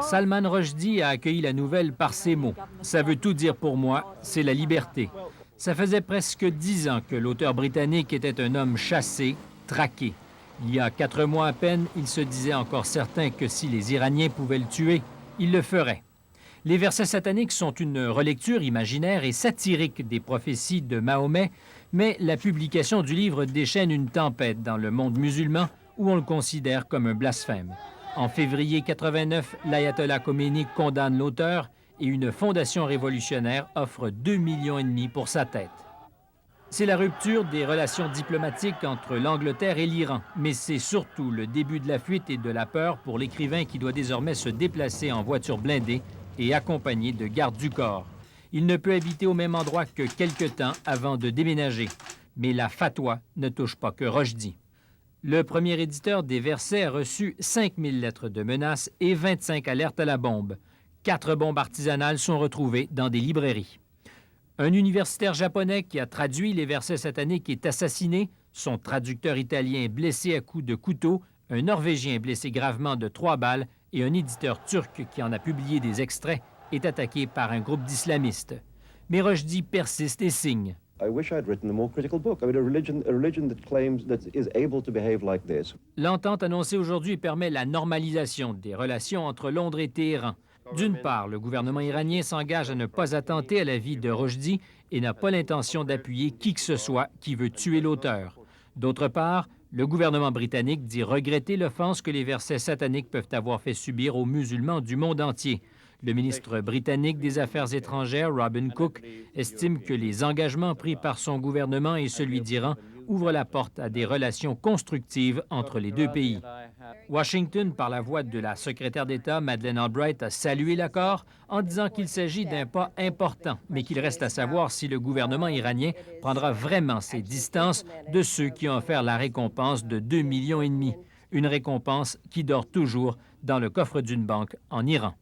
Salman Rushdie a accueilli la nouvelle par ces mots. « Ça veut tout dire pour moi, c'est la liberté. » Ça faisait presque 10 ans que l'auteur britannique était un homme chassé, traqué. Il y a 4 mois à peine, il se disait encore certain que si les Iraniens pouvaient le tuer, il le ferait. Les versets sataniques sont une relecture imaginaire et satirique des prophéties de Mahomet, mais la publication du livre déchaîne une tempête dans le monde musulman où on le considère comme un blasphème. En février 89, l'ayatollah Khomeini condamne l'auteur et une fondation révolutionnaire offre 2,5 millions pour sa tête. C'est la rupture des relations diplomatiques entre l'Angleterre et l'Iran, mais c'est surtout le début de la fuite et de la peur pour l'écrivain qui doit désormais se déplacer en voiture blindée et accompagné de gardes du corps. Il ne peut habiter au même endroit que quelque temps avant de déménager. Mais la fatwa ne touche pas que Rushdie. Le premier éditeur des versets a reçu 5000 lettres de menaces et 25 alertes à la bombe. 4 bombes artisanales sont retrouvées dans des librairies. Un universitaire japonais qui a traduit les versets sataniques est assassiné, son traducteur italien est blessé à coups de couteau, un Norvégien blessé gravement de 3 balles et un éditeur turc qui en a publié des extraits est attaqué par un groupe d'islamistes. Mais Rushdie persiste et signe. L'entente annoncée aujourd'hui permet la normalisation des relations entre Londres et Téhéran. D'une part, le gouvernement iranien s'engage à ne pas attenter à la vie de Rushdie et n'a pas l'intention d'appuyer qui que ce soit qui veut tuer l'auteur. D'autre part, le gouvernement britannique dit regretter l'offense que les versets sataniques peuvent avoir fait subir aux musulmans du monde entier. Le ministre britannique des Affaires étrangères, Robin Cook, estime que les engagements pris par son gouvernement et celui d'Iran ouvrent la porte à des relations constructives entre les deux pays. Washington, par la voix de la secrétaire d'État Madeleine Albright, a salué l'accord en disant qu'il s'agit d'un pas important, mais qu'il reste à savoir si le gouvernement iranien prendra vraiment ses distances de ceux qui ont offert la récompense de 2,5 millions, une récompense qui dort toujours dans le coffre d'une banque en Iran.